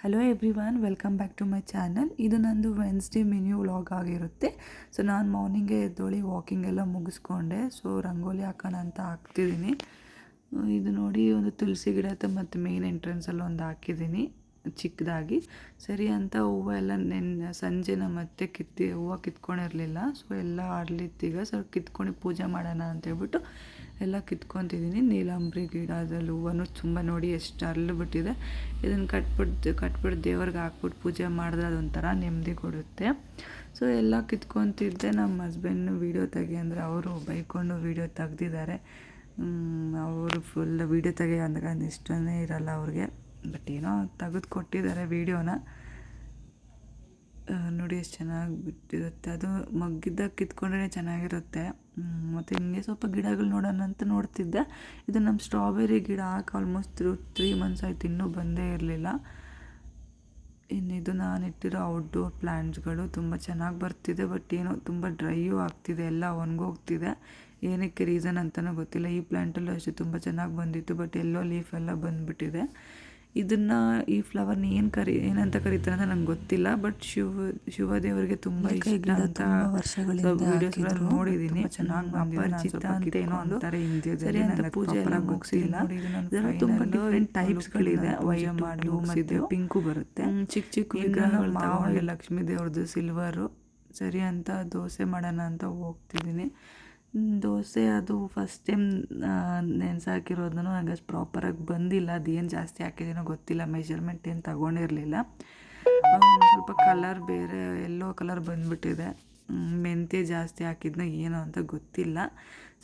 Hello everyone, welcome back to my channel. ಇದು ನಂದು Wednesday menu vlog ಆಗಿರುತ್ತೆ. So ನಾನು ಮಾರ್ನಿಂಗೇ ಎದ್ದೊಳಿ ವಾಕಿಂಗ್ ಎಲ್ಲ ಮುಗಿಸ್ಕೊಂಡೆ. ಸೊ ರಂಗೋಲಿ ಹಾಕೋಣ ಅಂತ ಹಾಕ್ತಿದ್ದೀನಿ. ಇದು ನೋಡಿ, ಒಂದು ತುಳಸಿ ಗಿಡ ಮತ್ತು ಮೇನ್ ಎಂಟ್ರೆನ್ಸಲ್ಲಿ ಒಂದು ಹಾಕಿದ್ದೀನಿ ಚಿಕ್ಕದಾಗಿ. ಸರಿ ಅಂತ ಹೂವು ಎಲ್ಲ ಸಂಜೆನ ಮತ್ತೆ ಹೂವು ಕಿತ್ಕೊಂಡಿರಲಿಲ್ಲ. ಸೊ ಎಲ್ಲ ಆಡ್ಲಿತ್ತೀಗ. ಸೊ ಕಿತ್ಕೊಂಡು ಪೂಜೆ ಮಾಡೋಣ ಅಂತೇಳ್ಬಿಟ್ಟು ಎಲ್ಲ ಕಿತ್ಕೊತಿದ್ದೀನಿ. ನೀಲಾಂಬರಿ ಗಿಡ ಅದ್ರಲ್ಲಿ ಹೂವು ತುಂಬ ನೋಡಿ ಎಷ್ಟು ಅರಳಿಬಿಟ್ಟಿದೆ. ಇದನ್ನು ಕಟ್ಬಿಟ್ಟು ದೇವ್ರಿಗೆ ಹಾಕ್ಬಿಟ್ಟು ಪೂಜೆ ಮಾಡಿದ್ರೆ ಅದೊಂಥರ ನೆಮ್ಮದಿ ಕೊಡುತ್ತೆ. ಸೊ ಎಲ್ಲ ಕಿತ್ಕೊತಿದ್ದೆ. ನಮ್ಮ ಹಸ್ಬೆಂಡ್ನು ವೀಡಿಯೋ ತೆಗಿ ಅಂದರೆ ಅವರು ಬೈಕೊಂಡು ವೀಡಿಯೋ ತೆಗ್ದಿದ್ದಾರೆ. ಅವರು ಫುಲ್ ವೀಡಿಯೋ ತೆಗಿ ಅಂದ್ರೆ ಇಷ್ಟನೇ ಇರಲ್ಲ ಅವ್ರಿಗೆ. ಬಟ್ ಏನೋ ತೆಗೆದು ಕೊಟ್ಟಿದ್ದಾರೆ ವೀಡಿಯೋನ. ನೋಡಿ ಎಷ್ಟು ಚೆನ್ನಾಗಿ ಬಿಟ್ಟಿರುತ್ತೆ. ಅದು ಮಗ್ಗಿದ್ದಾಗ ಕಿತ್ಕೊಂಡ್ರೆ ಚೆನ್ನಾಗಿರುತ್ತೆ. ಮತ್ತು ಹಿಂಗೆ ಸ್ವಲ್ಪ ಗಿಡಗಳು ನೋಡೋಣ ಅಂತ ನೋಡ್ತಿದ್ದೆ. ಇದು ನಮ್ಮ ಸ್ಟ್ರಾಬೆರಿ ಗಿಡ ಹಾಕಿ ಆಲ್ಮೋಸ್ಟ್ 3 months ಆಯ್ತು, ಇನ್ನೂ ಬಂದೇ ಇರಲಿಲ್ಲ. ಇನ್ನಿದು ನಾನು ಇಟ್ಟಿರೋ ಔಟ್ಡೋರ್ ಪ್ಲ್ಯಾಂಟ್ಸ್ಗಳು ತುಂಬ ಚೆನ್ನಾಗಿ ಬರ್ತಿದೆ. ಬಟ್ ಏನೋ ತುಂಬ ಡ್ರೈಯೂ ಆಗ್ತಿದೆ, ಎಲ್ಲ ಒಣಗೋಗ್ತಿದೆ. ಏನಕ್ಕೆ ರೀಸನ್ ಅಂತಲೂ ಗೊತ್ತಿಲ್ಲ. ಈ ಪ್ಲ್ಯಾಂಟಲ್ಲೂ ಅಷ್ಟೇ ತುಂಬ ಚೆನ್ನಾಗಿ ಬಂದಿತ್ತು, ಬಟ್ ಎಲ್ಲೋ ಲೀಫ್ ಎಲ್ಲ ಬಂದುಬಿಟ್ಟಿದೆ. ಇದನ್ನು ಈ ಫ್ಲವರ್ನ ಏನಂತ ಕರೀತಾರೆ ಅಂತ ನಂಗೆ ಗೊತ್ತಿಲ್ಲ. ಬಟ್ ಶಿವದೇವರಿಗೆ ತುಂಬ ಇಷ್ಟ ಅಂತ ವೀಡಿಯೋಸ್ಗಳಲ್ಲಿ ನೋಡಿದ್ದೀನಿ. ಚೆನ್ನಾಗಿ ಅಪರಿಚಿತ ಅಂತ ಏನೋ ಅಂತಾರೆ ಹಿಂದಿಯಲ್ಲಿ. ನನಗೆ ಪೂಜೆ ಎಲ್ಲ ಮುಗಿಸಿಲ್ಲ. ಇದರಲ್ಲಿ ತುಂಬ ಡಿಫ್ರೆಂಟ್ ಟೈಪ್ಸ್ಗಳಿದೆ. ವೈಟ್ ಮಾಡಿ ಮತ್ತು ಪಿಂಕು ಬರುತ್ತೆ. ಚಿಕ್ಕ ಚಿಕ್ಕ ವಿಗ್ರಹಗಳು ಮಾವಿಗೆ ಲಕ್ಷ್ಮೀ ದೇವ್ರದ್ದು ಸಿಲ್ವರು. ಸರಿ ಅಂತ ದೋಸೆ ಮಾಡೋಣ ಅಂತ ಹೋಗ್ತಿದ್ದೀನಿ. ದೋಸೆ ಅದು ಫಸ್ಟ್ ಟೈಮ್ ನೆನೆಸಾಕಿರೋದನ್ನು ನನಗೆ ಅಷ್ಟು ಪ್ರಾಪರಾಗಿ ಬಂದಿಲ್ಲ. ಅದೇನು ಜಾಸ್ತಿ ಹಾಕಿದ್ದೀನೋ ಗೊತ್ತಿಲ್ಲ, ಮೆಜರ್ಮೆಂಟ್ ಏನು ತಗೊಂಡಿರಲಿಲ್ಲ. ಸ್ವಲ್ಪ ಕಲರ್ ಬೇರೆ ಎಲ್ಲೋ ಕಲರ್ ಬಂದುಬಿಟ್ಟಿದೆ. ಮೆಂತ್ಯ ಜಾಸ್ತಿ ಹಾಕಿದ್ನೋ ಏನೋ ಅಂತ ಗೊತ್ತಿಲ್ಲ.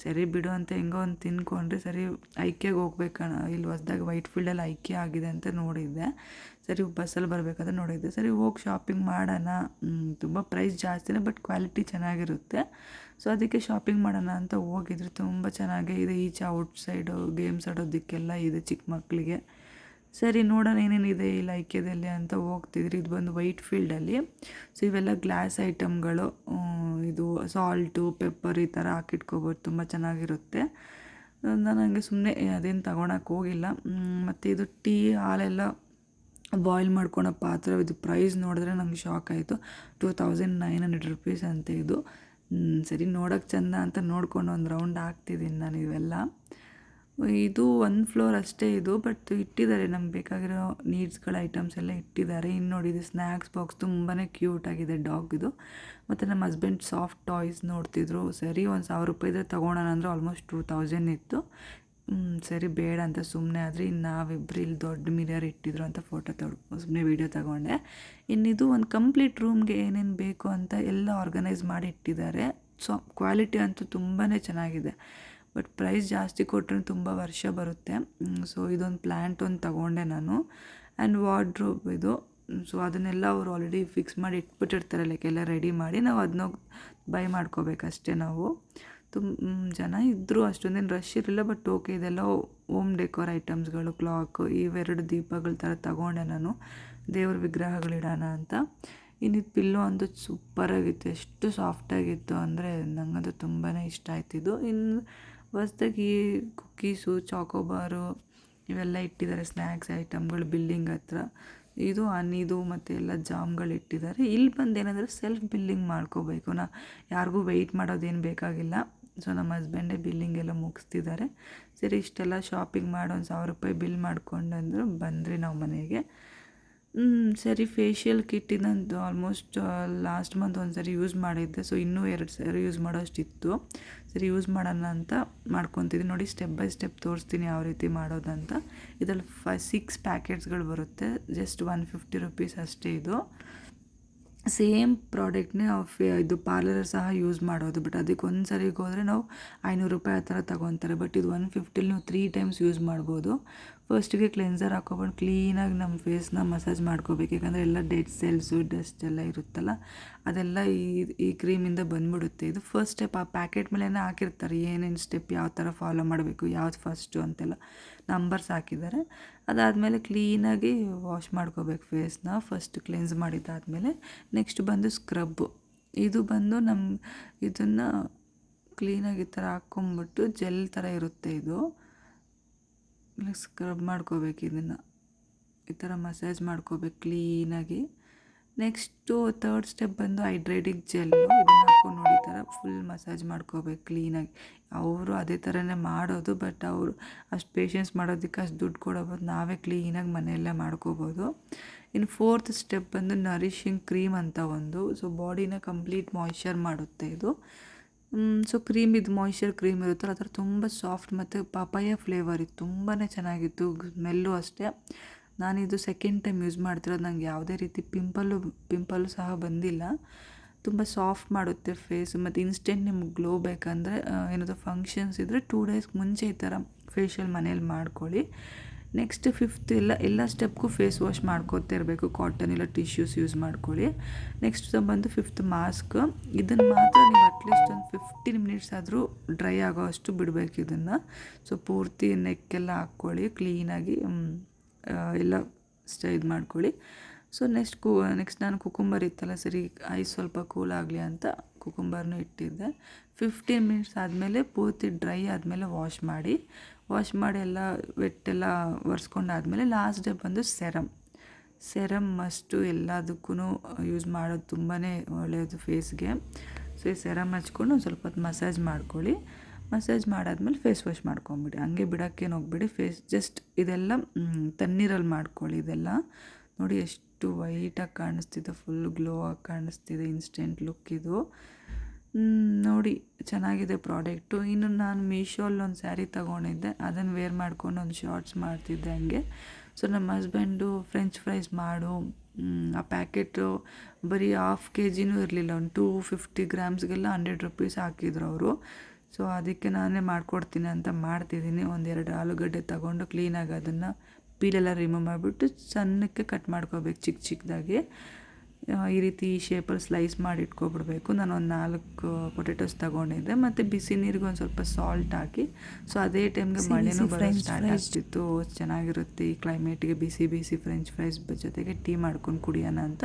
ಸರಿ ಬಿಡು ಅಂತ ಹೆಂಗೋ ಒಂದು ತಿನ್ಕೊಂಡ್ರೆ ಸರಿ. ಐಕ್ಯಗೆ ಹೋಗ್ಬೇಕಣ, ಇಲ್ಲಿ ಹೊಸ್ದಾಗಿ ವೈಟ್ ಫೀಲ್ಡಲ್ಲಿ ಐಕ್ಯ ಆಗಿದೆ ಅಂತ ನೋಡಿದ್ದೆ. ಸರಿ ಬಸ್ಸಲ್ಲಿ ಬರಬೇಕಾದ್ರೆ ನೋಡಿದ್ದೆ. ಸರಿ ಹೋಗಿ ಶಾಪಿಂಗ್ ಮಾಡೋಣ. ತುಂಬ ಪ್ರೈಸ್ ಜಾಸ್ತಿನೇ, ಬಟ್ ಕ್ವಾಲಿಟಿ ಚೆನ್ನಾಗಿರುತ್ತೆ. ಸೊ ಅದಕ್ಕೆ ಶಾಪಿಂಗ್ ಮಾಡೋಣ ಅಂತ ಹೋಗಿದ್ರೆ ತುಂಬ ಚೆನ್ನಾಗೇ ಇದೆ. ಈಚೆ ಔಟ್ಸೈಡು ಗೇಮ್ಸ್ ಆಡೋದಕ್ಕೆಲ್ಲ ಇದೆ ಚಿಕ್ಕ ಮಕ್ಕಳಿಗೆ. ಸರಿ ನೋಡೋಣ ಏನೇನಿದೆ ಇಲ್ಲಿ ಐಕ್ಯದಲ್ಲಿ ಅಂತ ಹೋಗ್ತಿದ್ರಿ. ಇದು ಬಂದು ವೈಟ್ ಫೀಲ್ಡಲ್ಲಿ. ಸೊ ಇವೆಲ್ಲ ಗ್ಲಾಸ್ ಐಟಮ್ಗಳು. ಇದು ಸಾಲ್ಟು ಪೆಪ್ಪರ್ ಈ ಥರ ಹಾಕಿಟ್ಕೋಬೋದು, ತುಂಬ ಚೆನ್ನಾಗಿರುತ್ತೆ. ನಾನು ಹಂಗೆ ಸುಮ್ಮನೆ ಅದೇನು ತಗೊಳಕ್ಕೆ ಹೋಗಿಲ್ಲ. ಮತ್ತು ಇದು ಟೀ ಹಾಲೆಲ್ಲ ಬಾಯ್ಲ್ ಮಾಡ್ಕೊಳೋ ಪಾತ್ರೆ. ಇದು ಪ್ರೈಸ್ ನೋಡಿದ್ರೆ ನಂಗೆ ಶಾಕ್ ಆಯಿತು. 2900 rupees ಅಂತೆ ಇದು. ಸರಿ ನೋಡೋಕ್ಕೆ ಚೆಂದ ಅಂತ ನೋಡ್ಕೊಂಡು ಒಂದು ರೌಂಡ್ ಹಾಕ್ತಿದ್ದೀನಿ ನಾನು. ಇವೆಲ್ಲ ಇದು 1 ಫ್ಲೋರ್ ಅಷ್ಟೇ ಇದು, ಬಟ್ ಇಟ್ಟಿದ್ದಾರೆ ನಮ್ಗೆ ಬೇಕಾಗಿರೋ ನೀಡ್ಸ್ಗಳ ಐಟಮ್ಸ್ ಎಲ್ಲ ಇಟ್ಟಿದ್ದಾರೆ. ಇನ್ನು ನೋಡಿ, ಇದು ಸ್ನ್ಯಾಕ್ಸ್ ಬಾಕ್ಸ್ ತುಂಬಾ ಕ್ಯೂಟಾಗಿದೆ ಡಾಗಿದು. ಮತ್ತು ನಮ್ಮ ಹಸ್ಬೆಂಡ್ ಸಾಫ್ಟ್ ಟಾಯ್ಸ್ ನೋಡ್ತಿದ್ರು. ಸರಿ 1000 ರೂಪಾಯಿದ್ರೆ ತೊಗೊಳೋಣ ಅಂದರೆ ಆಲ್ಮೋಸ್ಟ್ 2000 ಇತ್ತು. ಸರಿ ಬೇಡ ಅಂತ ಸುಮ್ಮನೆ ಆದರೆ. ಇನ್ನು ನಾವಿಬ್ಬರು ಇಲ್ಲಿ ದೊಡ್ಡ ಮಿರರ್ ಇಟ್ಟಿದ್ರು ಅಂತ ಫೋಟೋ ಸುಮ್ಮನೆ ವೀಡಿಯೋ ತಗೊಂಡೆ. ಇನ್ನಿದು ಒಂದು ಕಂಪ್ಲೀಟ್ ರೂಮ್ಗೆ ಏನೇನು ಬೇಕು ಅಂತ ಎಲ್ಲ ಆರ್ಗನೈಸ್ ಮಾಡಿ ಇಟ್ಟಿದ್ದಾರೆ. ಸೊ ಕ್ವಾಲಿಟಿ ಅಂತೂ ತುಂಬಾ ಚೆನ್ನಾಗಿದೆ. ಬಟ್ ಪ್ರೈಸ್ ಜಾಸ್ತಿ ಕೊಟ್ಟರೆ ತುಂಬ ವರ್ಷ ಬರುತ್ತೆ. ಸೊ ಇದೊಂದು ಪ್ಲ್ಯಾಂಟ್ ಒಂದು ತಗೊಂಡೆ ನಾನು. ಆ್ಯಂಡ್ ವಾರ್ಡ್ರೋಬ್ ಇದು. ಸೊ ಅದನ್ನೆಲ್ಲ ಅವರು ಆಲ್ರೆಡಿ ಫಿಕ್ಸ್ ಮಾಡಿ ಇಟ್ಬಿಟ್ಟಿರ್ತಾರೆ, ಲೈಕ್ ಎಲ್ಲ ರೆಡಿ ಮಾಡಿ. ನಾವು ಅದನ್ನ ಬೈ ಮಾಡ್ಕೋಬೇಕಷ್ಟೇ ನಾವು. ಜನ ಇದ್ದರು, ಅಷ್ಟೊಂದೇನು ರಶ್ ಇರಲಿಲ್ಲ. ಬಟ್ ಓಕೆ, ಇದೆಲ್ಲ ಹೋಮ್ ಡೆಕೋರ್ ಐಟಮ್ಸ್ಗಳು, ಕ್ಲಾಕು, ಇವೆರಡು ದೀಪಗಳ ಥರ ತಗೊಂಡೆ ನಾನು, ದೇವ್ರ ವಿಗ್ರಹಗಳಿಡೋಣ ಅಂತ. ಇನ್ನಿದು ಪಿಲ್ಲೋ ಅಂತೂ ಸೂಪರಾಗಿತ್ತು. ಎಷ್ಟು ಸಾಫ್ಟಾಗಿತ್ತು ಅಂದರೆ ನನಗಂತೂ ತುಂಬಾ ಇಷ್ಟ ಆಯ್ತಿದ್ದು. ಇನ್ನು ಹೊಸ್ದಾಗಿ ಕುಕ್ಕೀಸು, ಚಾಕೋಬಾರು ಇವೆಲ್ಲ ಇಟ್ಟಿದ್ದಾರೆ, ಸ್ನ್ಯಾಕ್ಸ್ ಐಟಮ್ಗಳು ಬಿಲ್ಲಿಂಗ್ ಹತ್ರ. ಇದು ಹನಿದು ಮತ್ತು ಎಲ್ಲ ಜಾಮ್ಗಳು ಇಟ್ಟಿದ್ದಾರೆ. ಇಲ್ಲಿ ಬಂದು ಏನಂದರೆ ಸೆಲ್ಫ್ ಬಿಲ್ಲಿಂಗ್ ಮಾಡ್ಕೋಬೇಕು. ಯಾರಿಗೂ ವೆಯ್ಟ್ ಮಾಡೋದೇನು ಬೇಕಾಗಿಲ್ಲ. ಸೊ ನಮ್ಮ ಹಸ್ಬೆಂಡೇ ಬಿಲ್ಲಿಂಗ್ ಎಲ್ಲ ಮುಗಿಸ್ತಿದ್ದಾರೆ. ಸರಿ ಇಷ್ಟೆಲ್ಲ ಶಾಪಿಂಗ್ ಮಾಡಿ 1000 ರೂಪಾಯಿ ಬಿಲ್ ಮಾಡ್ಕೊಂಡಂದ್ರು ಬಂದ್ರಿ ನಾವು ಮನೆಗೆ. ಸರಿ ಫೇಶಿಯಲ್ ಕಿಟ್ ಇನ್ನೊಂದು ಆಲ್ಮೋಸ್ಟ್ ಲಾಸ್ಟ್ ಮಂತ್ ಒಂದು ಸರಿ ಯೂಸ್ ಮಾಡಿದ್ದೆ. ಸೊ ಇನ್ನೂ 2 ಸರಿ ಯೂಸ್ ಮಾಡೋಷ್ಟಿತ್ತು. ಸರಿ ಯೂಸ್ ಮಾಡೋಣ ಅಂತ ಮಾಡ್ಕೊತಿದ್ದೀನಿ. ನೋಡಿ, ಸ್ಟೆಪ್ ಬೈ ಸ್ಟೆಪ್ ತೋರಿಸ್ತೀನಿ ಯಾವ ರೀತಿ ಮಾಡೋದಂತ. ಇದರಲ್ಲಿ 6 ಪ್ಯಾಕೆಟ್ಸ್ಗಳು ಬರುತ್ತೆ. ಜಸ್ಟ್ 150 ರೂಪೀಸ್ ಅಷ್ಟೇ ಇದು. ಸೇಮ್ ಪ್ರಾಡಕ್ಟ್ನೇ ಇದು ಪಾರ್ಲರ್ ಸಹ ಯೂಸ್ ಮಾಡೋದು. ಬಟ್ ಅದಕ್ಕೆ ಒಂದು ಸರಿಗೆ ಹೋದರೆ ನಾವು 500 ರೂಪಾಯಿ ಆ ಥರ ತೊಗೊತಾರೆ. ಬಟ್ ಇದು 150 ನೀವು 3 ಟೈಮ್ಸ್ ಯೂಸ್ ಮಾಡ್ಬೋದು. ಫಸ್ಟಿಗೆ ಕ್ಲೆನ್ಸರ್ ಹಾಕ್ಕೊಂಡು ಕ್ಲೀನಾಗಿ ನಮ್ಮ ಫೇಸ್ನ ಮಸಾಜ್ ಮಾಡ್ಕೋಬೇಕು. ಯಾಕಂದರೆ ಎಲ್ಲ ಡೆಡ್ ಸೆಲ್ಸು ಡಸ್ಟ್ ಎಲ್ಲ ಇರುತ್ತಲ್ಲ, ಅದೆಲ್ಲ ಈ ಕ್ರೀಮಿಂದ ಬಂದ್ಬಿಡುತ್ತೆ. ಇದು ಫಸ್ಟ್ ಸ್ಟೆಪ್. ಆ ಪ್ಯಾಕೆಟ್ ಮೇಲೇ ಹಾಕಿರ್ತಾರೆ ಏನೇನು ಸ್ಟೆಪ್, ಯಾವ ಥರ ಫಾಲೋ ಮಾಡಬೇಕು, ಯಾವ್ದು ಫಸ್ಟು ಅಂತೆಲ್ಲ ನಂಬರ್ಸ್ ಹಾಕಿದ್ದಾರೆ. ಅದಾದಮೇಲೆ ಕ್ಲೀನಾಗಿ ವಾಶ್ ಮಾಡ್ಕೋಬೇಕು ಫೇಸ್ನ. ಫಸ್ಟ್ ಕ್ಲೆನ್ಸ್ ಮಾಡಿದ್ದಾದಮೇಲೆ ನೆಕ್ಸ್ಟ್ ಬಂದು ಸ್ಕ್ರಬ್ಬು. ಇದು ಬಂದು ಇದನ್ನು ಕ್ಲೀನಾಗಿ ಈ ಥರ ಹಾಕ್ಕೊಂಬಿಟ್ಟು ಜೆಲ್ ಥರ ಇರುತ್ತೆ ಇದು. ಸ್ಕ್ರಬ್ ಮಾಡ್ಕೋಬೇಕು ಇದನ್ನು. ಈ ಥರ ಮಸಾಜ್ ಮಾಡ್ಕೋಬೇಕು ಕ್ಲೀನಾಗಿ. ನೆಕ್ಸ್ಟು ಥರ್ಡ್ ಸ್ಟೆಪ್ ಬಂದು ಹೈಡ್ರೇಟಿಕ್ ಜೆಲ್ಲು, ಇದನ್ನು ಹಾಕ್ಕೊಂಡು ನೋಡಿ ಈ ಥರ ಫುಲ್ ಮಸಾಜ್ ಮಾಡ್ಕೋಬೇಕು ಕ್ಲೀನಾಗಿ. ಅವರು ಅದೇ ಥರನೇ ಮಾಡೋದು, ಬಟ್ ಅವರು ಅಷ್ಟು ಪೇಷನ್ಸ್ ಮಾಡೋದಕ್ಕೆ ಅಷ್ಟು ದುಡ್ಡು ಕೊಡೋಬೋದು, ನಾವೇ ಕ್ಲೀನಾಗಿ ಮನೆಯಲ್ಲೇ ಮಾಡ್ಕೋಬೋದು. ಇನ್ನು ಫೋರ್ತ್ ಸ್ಟೆಪ್ ಬಂದು ನರಿಷಿಂಗ್ ಕ್ರೀಮ್ ಅಂತ ಒಂದು, ಸೊ ಬಾಡಿನ ಕಂಪ್ಲೀಟ್ ಮಾಯ್ಶ್ಚರ್ ಮಾಡುತ್ತೆ ಇದು. ಸೊ ಇದು ಮಾಯ್ಶ್ಚರ್ ಕ್ರೀಮ್ ಇರುತ್ತಲ್ಲ, ಆ ಥರ ತುಂಬ ಸಾಫ್ಟ್ ಮತ್ತು ಪಪಾಯ ಫ್ಲೇವರ್ ಇತ್ತು, ತುಂಬಾ ಚೆನ್ನಾಗಿತ್ತು. ಸ್ಮೆಲ್ಲು ಅಷ್ಟೇ. ನಾನಿದು ಸೆಕೆಂಡ್ ಟೈಮ್ ಯೂಸ್ ಮಾಡ್ತಿರೋದು. ನನಗೆ ಯಾವುದೇ ರೀತಿ ಪಿಂಪಲ್ಲು ಸಹ ಬಂದಿಲ್ಲ. ತುಂಬ ಸಾಫ್ಟ್ ಮಾಡುತ್ತೆ ಫೇಸು, ಮತ್ತು ಇನ್ಸ್ಟೆಂಟ್ ನಿಮ್ಗೆ ಗ್ಲೋ ಬೇಕಂದರೆ ಏನಾದರೂ ಫಂಕ್ಷನ್ಸ್ ಇದ್ದರೆ 2 ಡೇಸ್ ಮುಂಚೆ ಈ ಥರ ಫೇಶಿಯಲ್ ಮನೇಲಿ ಮಾಡ್ಕೊಳ್ಳಿ. ನೆಕ್ಸ್ಟ್ ಫಿಫ್ತ್ ಎಲ್ಲ ಸ್ಟೆಪ್ಗೂ ಫೇಸ್ ವಾಶ್ ಮಾಡ್ಕೋತಾ ಇರಬೇಕು, ಕಾಟನ್ ಇಲ್ಲ ಟಿಶ್ಯೂಸ್ ಯೂಸ್ ಮಾಡ್ಕೊಳ್ಳಿ. ನೆಕ್ಸ್ಟ್ ಬಂದು ಫಿಫ್ತ್ ಮಾಸ್ಕ್. ಇದನ್ನು ಮಾತ್ರ ನೀವು ಅಟ್ಲೀಸ್ಟ್ ಒಂದು 15 ಮಿನಿಟ್ಸ್ ಆದರೂ ಡ್ರೈ ಆಗೋ ಅಷ್ಟು ಬಿಡಬೇಕು ಇದನ್ನು. ಸೊ ಪೂರ್ತಿ ನೆಕ್ಕೆಲ್ಲ ಹಾಕ್ಕೊಳ್ಳಿ ಕ್ಲೀನಾಗಿ, ಎಲ್ಲ ಇದು ಮಾಡ್ಕೊಳ್ಳಿ. ಸೊ ನೆಕ್ಸ್ಟ್ ನಾನು ಕುಕುಂಬರ್ ಇತ್ತಲ್ಲ, ಸರಿ ಐಸ್ ಸ್ವಲ್ಪ ಕೂಲ್ ಆಗಲಿ ಅಂತ ಕುಕುಂಬರ್ನೂ ಇಟ್ಟಿದ್ದೆ. 15 ಮಿನಿಟ್ಸ್ ಆದಮೇಲೆ ಪೂರ್ತಿ ಡ್ರೈ ಆದಮೇಲೆ ವಾಶ್ ಮಾಡಿ ಎಲ್ಲ ವೆಟ್ಟೆಲ್ಲ ಒರೆಸ್ಕೊಂಡಾದಮೇಲೆ ಲಾಸ್ಟ್ ಡೇ ಬಂದು ಸೆರಮ್ ಮಸ್ಟು, ಎಲ್ಲದಕ್ಕೂ ಯೂಸ್ ಮಾಡೋದು ತುಂಬಾ ಒಳ್ಳೆಯದು ಫೇಸ್ಗೆ. ಸೊ ಈ ಸೆರಮ್ ಹಚ್ಕೊಂಡು ಒಂದು ಸ್ವಲ್ಪ ಹೊತ್ತು ಮಸಾಜ್ ಮಾಡ್ಕೊಳ್ಳಿ. ಮಸಾಜ್ ಮಾಡಾದ್ಮೇಲೆ ಫೇಸ್ ವಾಶ್ ಮಾಡ್ಕೊಂಬಿಡಿ, ಹಂಗೆ ಬಿಡೋಕ್ಕೇನು ಹೋಗ್ಬಿಡಿ. ಜಸ್ಟ್ ಇದೆಲ್ಲ ತಣ್ಣೀರಲ್ಲಿ ಮಾಡ್ಕೊಳ್ಳಿ. ಇದೆಲ್ಲ ನೋಡಿ ಎಷ್ಟು ವೈಟಾಗಿ ಕಾಣಿಸ್ತಿದೆ, ಫುಲ್ ಗ್ಲೋ ಆಗಿ ಕಾಣಿಸ್ತಿದೆ, ಇನ್ಸ್ಟೆಂಟ್ ಲುಕ್ ಇದು. ನೋಡಿ ಚೆನ್ನಾಗಿದೆ ಪ್ರಾಡಕ್ಟು. ಇನ್ನು ನಾನು ಮೀಶೋಲ್ಲಿ ಒಂದು ಸ್ಯಾರಿ ತೊಗೊಂಡಿದ್ದೆ, ಅದನ್ನು ವೇರ್ ಮಾಡ್ಕೊಂಡು ಒಂದು ಶಾರ್ಟ್ಸ್ ಮಾಡ್ತಿದ್ದೆ ಹಂಗೆ. ಸೊ ನಮ್ಮ ಹಸ್ಬೆಂಡು ಫ್ರೆಂಚ್ ಫ್ರೈಸ್ ಮಾಡು, ಆ ಪ್ಯಾಕೆಟು ಬರೀ 1/2 kg ಇರಲಿಲ್ಲ, ಒಂದು 250 ಗ್ರಾಮ್ಸ್ಗೆಲ್ಲ 100 ರೂಪೀಸ್ ಹಾಕಿದ್ರು ಅವರು. ಸೊ ಅದಕ್ಕೆ ನಾನೇ ಮಾಡಿಕೊಡ್ತೀನಿ ಅಂತ ಮಾಡ್ತಿದ್ದೀನಿ. 1-2 ಆಲೂಗಡ್ಡೆ ತೊಗೊಂಡು ಕ್ಲೀನಾಗಿ ಅದನ್ನು ಪೀಲೆಲ್ಲ ರಿಮೂವ್ ಮಾಡಿಬಿಟ್ಟು ಸಣ್ಣಕ್ಕೆ ಕಟ್ ಮಾಡ್ಕೋಬೇಕು ಚಿಕ್ಕದಾಗಿ. ಈ ರೀತಿ ಈ ಶೇಪಲ್ಲಿ ಸ್ಲೈಸ್ ಮಾಡಿ ಇಟ್ಕೊಬಿಡ್ಬೇಕು. ನಾನು ಒಂದು 4 ಪೊಟೆಟೋಸ್ ತೊಗೊಂಡಿದ್ದೆ, ಮತ್ತು ಬಿಸಿ ನೀರಿಗೆ ಒಂದು ಸ್ವಲ್ಪ ಸಾಲ್ಟ್ ಹಾಕಿ. ಸೊ ಅದೇ ಟೈಮ್ಗೆ ಮಳೆನೂ ಬರೋದು ಸ್ಟಾರ್ಟ್ ಆಗ್ತಿತ್ತು. ಚೆನ್ನಾಗಿರುತ್ತೆ ಈ ಕ್ಲೈಮೇಟಿಗೆ ಬಿಸಿ ಫ್ರೆಂಚ್ ಫ್ರೈಸ್ ಜೊತೆಗೆ ಟೀ ಮಾಡ್ಕೊಂಡು ಕುಡಿಯೋಣ ಅಂತ